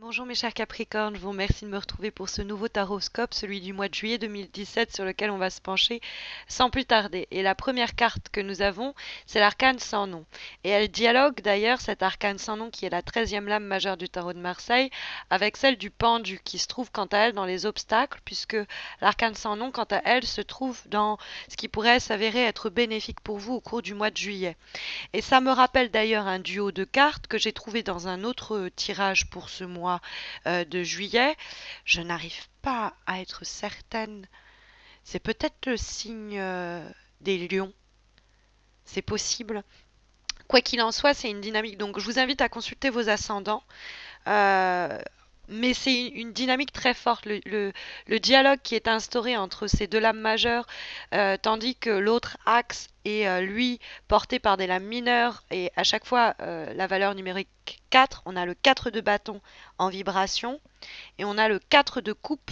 Bonjour mes chers Capricornes, je vous remercie de me retrouver pour ce nouveau taroscope, celui du mois de juillet 2017 sur lequel on va se pencher sans plus tarder. Et la première carte que nous avons, c'est l'arcane sans nom. Et elle dialogue d'ailleurs, cette arcane sans nom qui est la 13e lame majeure du tarot de Marseille, avec celle du pendu qui se trouve quant à elle dans les obstacles, puisque l'arcane sans nom quant à elle se trouve dans ce qui pourrait s'avérer être bénéfique pour vous au cours du mois de juillet. Et ça me rappelle d'ailleurs un duo de cartes que j'ai trouvé dans un autre tirage pour ce mois de juillet. Je n'arrive pas à être certaine. C'est peut-être le signe des lions. C'est possible. Quoi qu'il en soit, c'est une dynamique. Donc je vous invite à consulter vos ascendants. Euh, mais c'est une dynamique très forte, le dialogue qui est instauré entre ces deux lames majeures, tandis que l'autre axe est lui porté par des lames mineures, et à chaque fois la valeur numérique 4, on a le 4 de bâton en vibration, et on a le 4 de coupe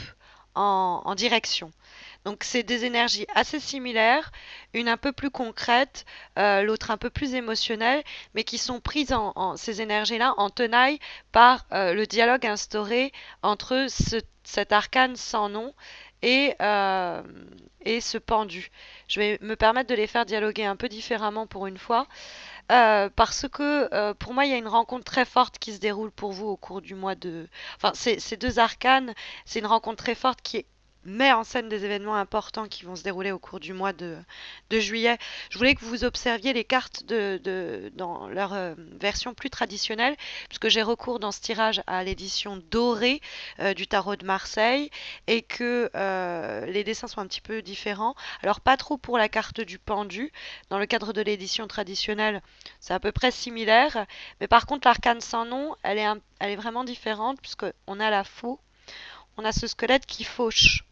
en direction. Donc c'est des énergies assez similaires, une un peu plus concrète, l'autre un peu plus émotionnelle, mais qui sont prises ces énergies-là en tenaille par le dialogue instauré entre cet arcane sans nom et, euh, et ce pendu. Je vais me permettre de les faire dialoguer un peu différemment pour une fois, parce que pour moi il y a une rencontre très forte qui se déroule pour vous au cours du mois de... Enfin, ces deux arcanes, c'est une rencontre très forte qui met en scène des événements importants qui vont se dérouler au cours du mois de juillet. Je voulais que vous observiez les cartes dans leur version plus traditionnelle, puisque j'ai recours dans ce tirage à l'édition dorée du tarot de Marseille, et que les dessins sont un petit peu différents. Alors pas trop pour la carte du pendu, dans le cadre de l'édition traditionnelle, c'est à peu près similaire, mais par contre l'arcane sans nom, elle est vraiment différente, puisqu'on a la faux, on a ce squelette qui fauche.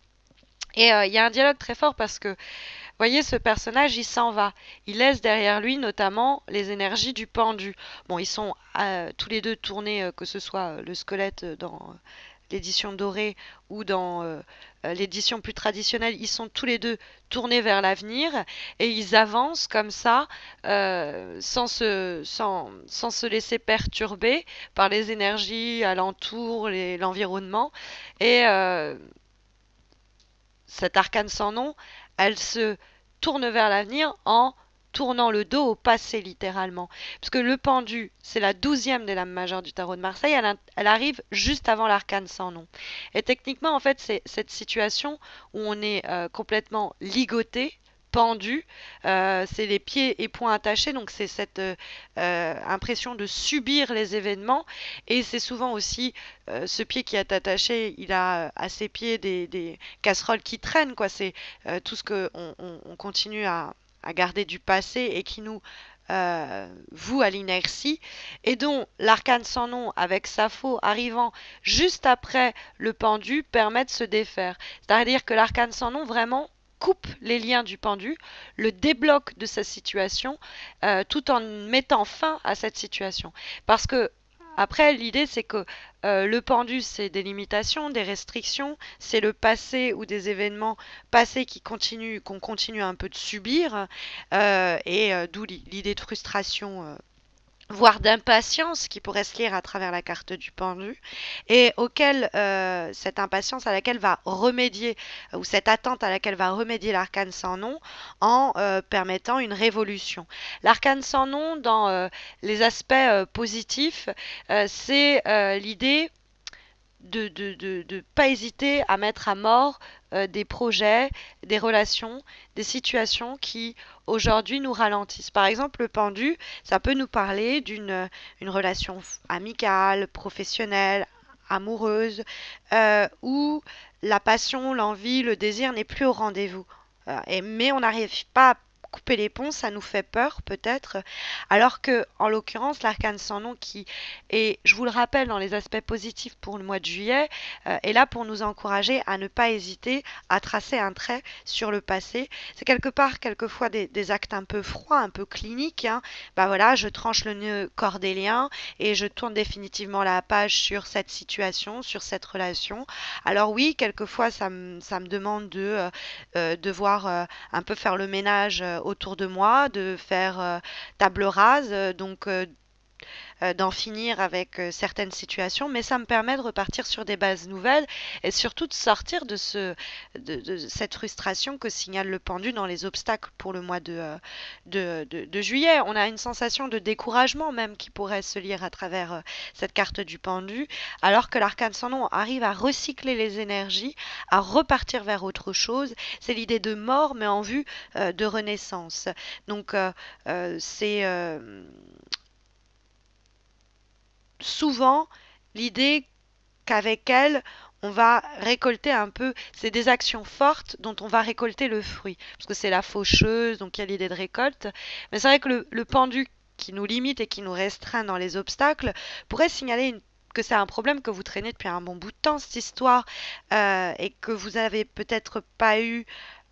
Et il y a un dialogue très fort parce que, voyez, ce personnage, il s'en va. Il laisse derrière lui notamment les énergies du pendu. Bon, ils sont tous les deux tournés, que ce soit le squelette dans l'édition dorée ou dans l'édition plus traditionnelle, ils sont tous les deux tournés vers l'avenir, et ils avancent comme ça, sans se laisser perturber par les énergies alentour, l'environnement. Et cette arcane sans nom, elle se tourne vers l'avenir en tournant le dos au passé littéralement. Parce que le pendu, c'est la 12e des lames majeures du tarot de Marseille, elle arrive juste avant l'arcane sans nom. Et techniquement, en fait, c'est cette situation où on est complètement ligoté, pendu, c'est les pieds et poings attachés, donc c'est cette impression de subir les événements, et c'est souvent aussi ce pied qui est attaché, il a à ses pieds des casseroles qui traînent, quoi. C'est tout ce que on continue à garder du passé et qui nous voue à l'inertie, et dont l'arcane sans nom avec Sappho arrivant juste après le pendu permet de se défaire. C'est-à-dire que l'arcane sans nom vraiment coupe les liens du pendu, le débloque de sa situation, tout en mettant fin à cette situation. Parce que après, l'idée, c'est que le pendu, c'est des limitations, des restrictions, c'est le passé ou des événements passés qu'on continue un peu de subir, d'où l'idée de frustration, voire d'impatience qui pourrait se lire à travers la carte du pendu, et auquel cette impatience à laquelle va remédier, ou cette attente à laquelle va remédier l'arcane sans nom en permettant une révolution. L'arcane sans nom, dans les aspects positifs, c'est l'idée de pas hésiter à mettre à mort des projets, des relations, des situations qui aujourd'hui nous ralentissent. Par exemple, le pendu, ça peut nous parler une relation amicale, professionnelle, amoureuse, où la passion, l'envie, le désir n'est plus au rendez-vous. Mais on n'arrive pas à couper les ponts, ça nous fait peur peut-être, alors que en l'occurrence l'arcane sans nom, qui est, je vous le rappelle, dans les aspects positifs pour le mois de juillet, est là pour nous encourager à ne pas hésiter à tracer un trait sur le passé. C'est quelque part quelquefois des actes un peu froids, un peu cliniques, hein. Bah voilà, je tranche le nœud cordélien et je tourne définitivement la page sur cette situation, sur cette relation. Alors oui, quelquefois ça me demande de devoir un peu faire le ménage autour de moi, de faire table rase, donc d'en finir avec certaines situations, mais ça me permet de repartir sur des bases nouvelles et surtout de sortir de cette frustration que signale le pendu dans les obstacles pour le mois de juillet. On a une sensation de découragement même qui pourrait se lire à travers cette carte du pendu, alors que l'arcane sans nom arrive à recycler les énergies, à repartir vers autre chose. C'est l'idée de mort, mais en vue de renaissance. Donc, c'est souvent l'idée qu'avec elle, on va récolter un peu, c'est des actions fortes dont on va récolter le fruit. Parce que c'est la faucheuse, donc il y a l'idée de récolte. Mais c'est vrai que le pendu qui nous limite et qui nous restreint dans les obstacles pourrait signaler que c'est un problème que vous traînez depuis un bon bout de temps, cette histoire, et que vous n'avez peut-être pas eu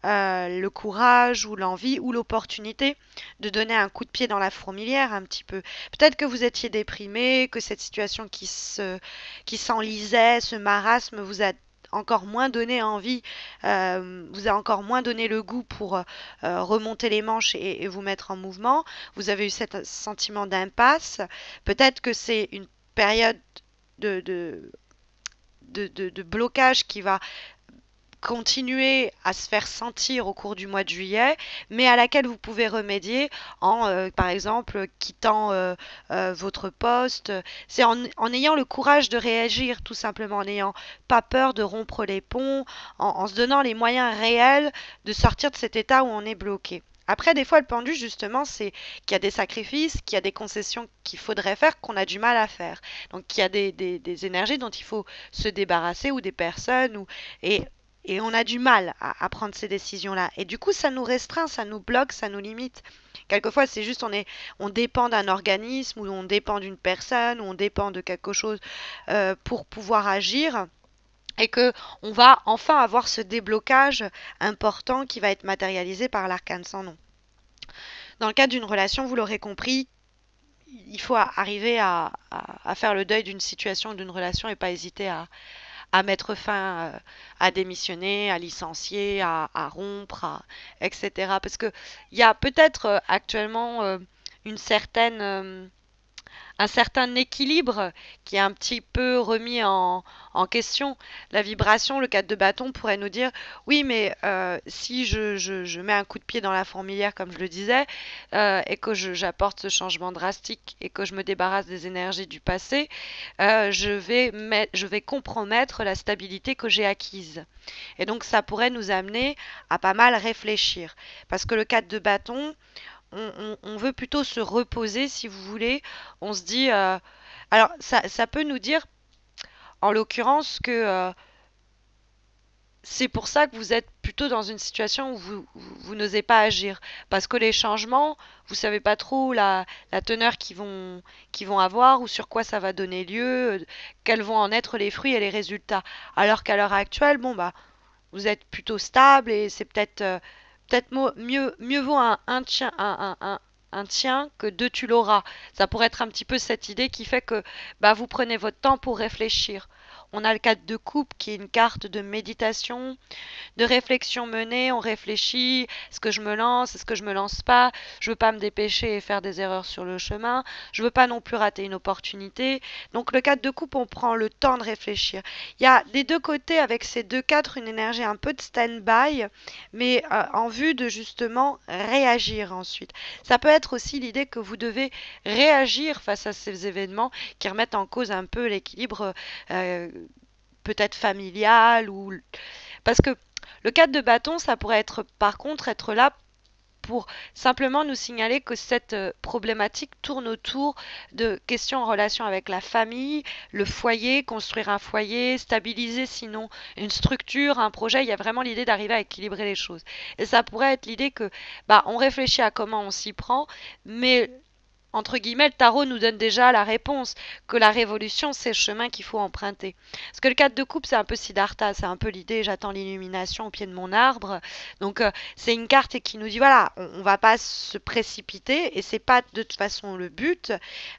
le courage ou l'envie ou l'opportunité de donner un coup de pied dans la fourmilière un petit peu. Peut-être que vous étiez déprimé, que cette situation qui s'enlisait, ce marasme vous a encore moins donné envie, vous a encore moins donné le goût pour remonter les manches et vous mettre en mouvement. Vous avez eu ce sentiment d'impasse. Peut-être que c'est une période de, de, de blocage qui va continuer à se faire sentir au cours du mois de juillet, mais à laquelle vous pouvez remédier en, par exemple, quittant votre poste. C'est en ayant le courage de réagir, tout simplement, en n'ayant pas peur de rompre les ponts, en se donnant les moyens réels de sortir de cet état où on est bloqué. Après, des fois, le pendu, justement, c'est qu'il y a des sacrifices, qu'il y a des concessions qu'il faudrait faire, qu'on a du mal à faire. Donc, il y a des énergies dont il faut se débarrasser ou des personnes. Et on a du mal à prendre ces décisions-là. Et du coup, ça nous restreint, ça nous bloque, ça nous limite. Quelquefois, c'est juste on dépend d'un organisme ou on dépend d'une personne ou on dépend de quelque chose pour pouvoir agir. Et que on va enfin avoir ce déblocage important qui va être matérialisé par l'arcane sans nom. Dans le cadre d'une relation, vous l'aurez compris, il faut arriver à faire le deuil d'une situation, d'une relation et pas hésiter à mettre fin, à démissionner, à licencier, à rompre, etc. Parce que il y a peut-être actuellement une certaine un certain équilibre qui est un petit peu remis en question. La vibration, le 4 de bâton pourrait nous dire oui, mais si je mets un coup de pied dans la fourmilière, comme je le disais, et que j'apporte ce changement drastique et que je me débarrasse des énergies du passé, je vais compromettre la stabilité que j'ai acquise. Et donc ça pourrait nous amener à pas mal réfléchir. Parce que le 4 de bâton, on veut plutôt se reposer, si vous voulez. On se dit... alors, ça peut nous dire, en l'occurrence, que c'est pour ça que vous êtes plutôt dans une situation où vous n'osez pas agir. Parce que les changements, vous savez pas trop la teneur qu'ils vont avoir ou sur quoi ça va donner lieu, quels vont en être les fruits et les résultats. Alors qu'à l'heure actuelle, bon, bah, vous êtes plutôt stable et c'est peut-être mieux vaut un tien que deux tu l'auras. Ça pourrait être un petit peu cette idée qui fait que bah, vous prenez votre temps pour réfléchir. On a le 4 de coupe qui est une carte de méditation, de réflexion menée, on réfléchit, est-ce que je me lance, est-ce que je me lance pas, je veux pas me dépêcher et faire des erreurs sur le chemin, je veux pas non plus rater une opportunité. Donc le 4 de coupe, on prend le temps de réfléchir. Il y a des deux côtés avec ces deux 4 une énergie un peu de stand-by, mais en vue de justement réagir ensuite. Ça peut être aussi l'idée que vous devez réagir face à ces événements qui remettent en cause un peu l'équilibre peut-être familial ou parce que le 4 de bâton, ça pourrait être par contre être là pour simplement nous signaler que cette problématique tourne autour de questions en relation avec la famille, le foyer, construire un foyer, stabiliser sinon une structure, un projet. Il y a vraiment l'idée d'arriver à équilibrer les choses. Et ça pourrait être l'idée que bah on réfléchit à comment on s'y prend, mais entre guillemets, le tarot nous donne déjà la réponse, que la révolution, c'est le chemin qu'il faut emprunter. Parce que le 4 de coupe, c'est un peu Siddhartha, c'est un peu l'idée, j'attends l'illumination au pied de mon arbre. Donc, c'est une carte qui nous dit, voilà, on va pas se précipiter, et c'est pas de toute façon le but.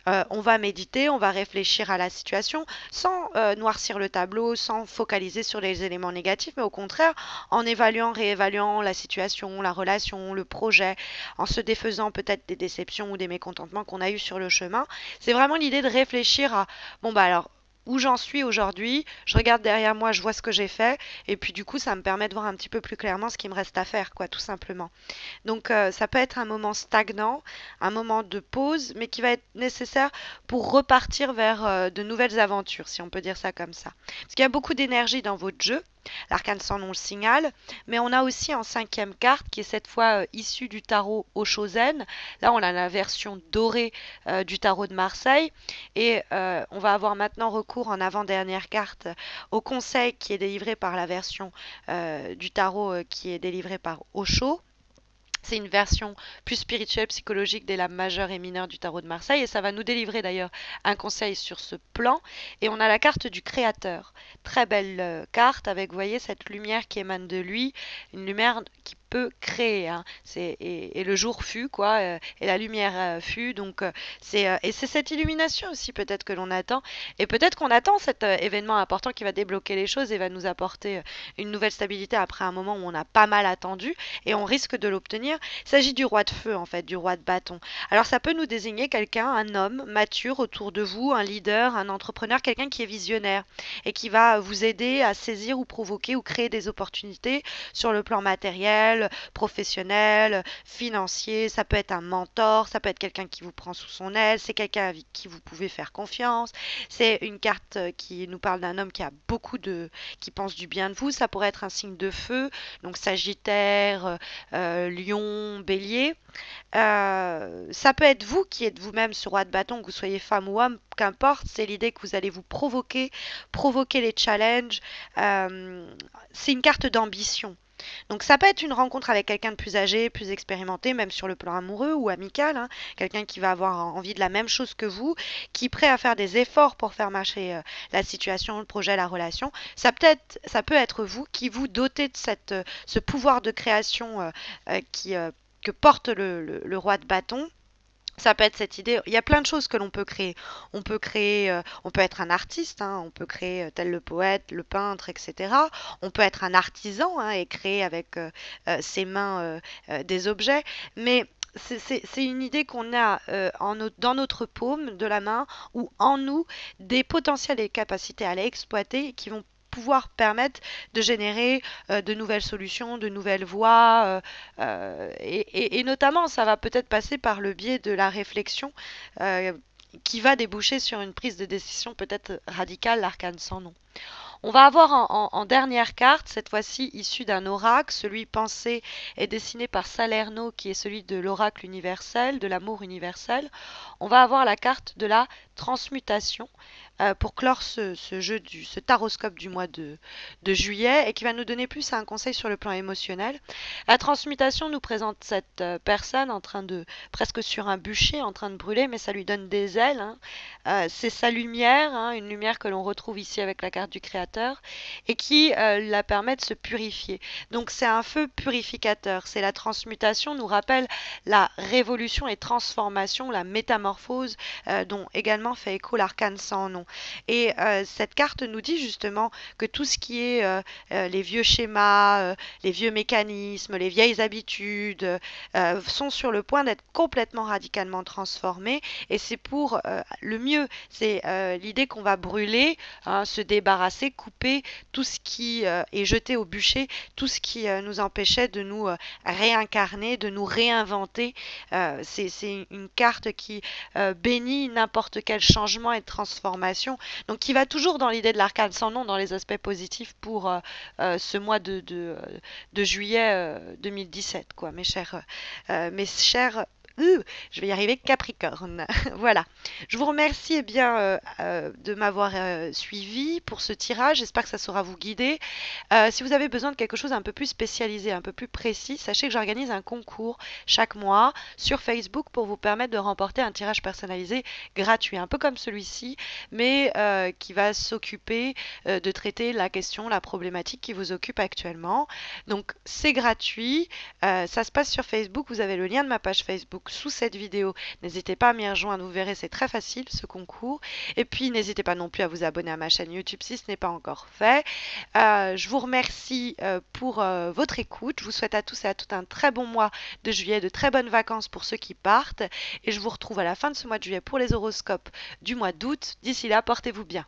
On va méditer, on va réfléchir à la situation, sans noircir le tableau, sans focaliser sur les éléments négatifs, mais au contraire, en évaluant, réévaluant la situation, la relation, le projet, en se défaisant peut-être des déceptions ou des mécontentements événements qu'on a eus sur le chemin. C'est vraiment l'idée de réfléchir à, bon bah alors, où j'en suis aujourd'hui, je regarde derrière moi, je vois ce que j'ai fait, et puis du coup, ça me permet de voir un petit peu plus clairement ce qui me reste à faire, quoi, tout simplement. Donc ça peut être un moment stagnant, un moment de pause, mais qui va être nécessaire pour repartir vers de nouvelles aventures, si on peut dire ça comme ça. Parce qu'il y a beaucoup d'énergie dans votre jeu. L'arcane sans nom le signale, mais on a aussi en cinquième carte qui est cette fois issue du tarot Oshozen. Là, on a la version dorée du tarot de Marseille et on va avoir maintenant recours en avant-dernière carte au conseil qui est délivré par la version du tarot qui est délivrée par Osho. C'est une version plus spirituelle, psychologique des lames majeures et mineures du tarot de Marseille et ça va nous délivrer d'ailleurs un conseil sur ce plan. Et on a la carte du créateur. Très belle carte avec, vous voyez, cette lumière qui émane de lui, une lumière qui peut créer. Hein. Et le jour fut, quoi, et la lumière fut. Donc, et c'est cette illumination aussi peut-être que l'on attend. Et peut-être qu'on attend cet événement important qui va débloquer les choses et va nous apporter une nouvelle stabilité après un moment où on a pas mal attendu et on risque de l'obtenir. Il s'agit du roi de feu, en fait, du roi de bâton. Alors ça peut nous désigner quelqu'un, un homme mature autour de vous, un leader, un entrepreneur, quelqu'un qui est visionnaire et qui va vous aider à saisir ou provoquer ou créer des opportunités sur le plan matériel, professionnel, financier. Ça peut être un mentor, ça peut être quelqu'un qui vous prend sous son aile, c'est quelqu'un avec qui vous pouvez faire confiance. C'est une carte qui nous parle d'un homme qui a qui pense du bien de vous. Ça pourrait être un signe de feu, donc Sagittaire, Lion, Bélier. Ça peut être vous qui êtes vous-même ce roi de bâton, que vous soyez femme ou homme, qu'importe, c'est l'idée que vous allez vous provoquer les challenges. C'est une carte d'ambition. Donc ça peut être une rencontre avec quelqu'un de plus âgé, plus expérimenté, même sur le plan amoureux ou amical, hein, quelqu'un qui va avoir envie de la même chose que vous, qui est prêt à faire des efforts pour faire marcher la situation, le projet, la relation. Ça peut être vous qui vous dotez de ce pouvoir de création que porte le roi de bâton. Ça peut être cette idée. Il y a plein de choses que l'on peut créer. On peut être un artiste, hein, on peut créer tel le poète, le peintre, etc. On peut être un artisan hein, et créer avec ses mains des objets. Mais c'est une idée qu'on a dans notre paume de la main ou en nous des potentiels et capacités à l'exploiter qui vont pouvoir permettre de générer de nouvelles solutions, de nouvelles voies, et notamment ça va peut-être passer par le biais de la réflexion qui va déboucher sur une prise de décision peut-être radicale, l'arcane sans nom. On va avoir en dernière carte, cette fois-ci issue d'un oracle, celui pensé et dessiné par Salerno, qui est celui de l'oracle universel, de l'amour universel. On va avoir la carte de la transmutation pour clore ce jeu, ce taroscope du mois de juillet et qui va nous donner plus un conseil sur le plan émotionnel. La transmutation nous présente cette personne en train de, presque sur un bûcher, en train de brûler, mais ça lui donne des ailes. Hein. C'est sa lumière, hein, une lumière que l'on retrouve ici avec la carte du créateur et qui la permet de se purifier. Donc c'est un feu purificateur. C'est la transmutation, nous rappelle la révolution et transformation, la métamorphose dont également fait écho l'arcane sans nom. Et cette carte nous dit justement que tout ce qui est les vieux schémas, les vieux mécanismes, les vieilles habitudes sont sur le point d'être complètement radicalement transformés et c'est pour le mieux. C'est l'idée qu'on va brûler, hein, se débarrasser, couper tout ce qui est jeté au bûcher, tout ce qui nous empêchait de nous réincarner, de nous réinventer. C'est une carte qui bénit n'importe quel changement et transformation, donc qui va toujours dans l'idée de l'arcane sans nom, dans les aspects positifs pour ce mois de juillet 2017, quoi, mes chers je vais y arriver, Capricorne. Voilà. Je vous remercie bien de m'avoir suivi pour ce tirage. J'espère que ça saura vous guider. Si vous avez besoin de quelque chose un peu plus spécialisé, un peu plus précis, sachez que j'organise un concours chaque mois sur Facebook pour vous permettre de remporter un tirage personnalisé gratuit, un peu comme celui-ci, mais qui va s'occuper de traiter la question, la problématique qui vous occupe actuellement. Donc c'est gratuit. Ça se passe sur Facebook. Vous avez le lien de ma page Facebook donc sous cette vidéo. N'hésitez pas à m'y rejoindre, vous verrez, c'est très facile ce concours. Et puis n'hésitez pas non plus à vous abonner à ma chaîne YouTube si ce n'est pas encore fait. Je vous remercie pour votre écoute. Je vous souhaite à tous et à toutes un très bon mois de juillet, de très bonnes vacances pour ceux qui partent. Et je vous retrouve à la fin de ce mois de juillet pour les horoscopes du mois d'août. D'ici là, portez-vous bien.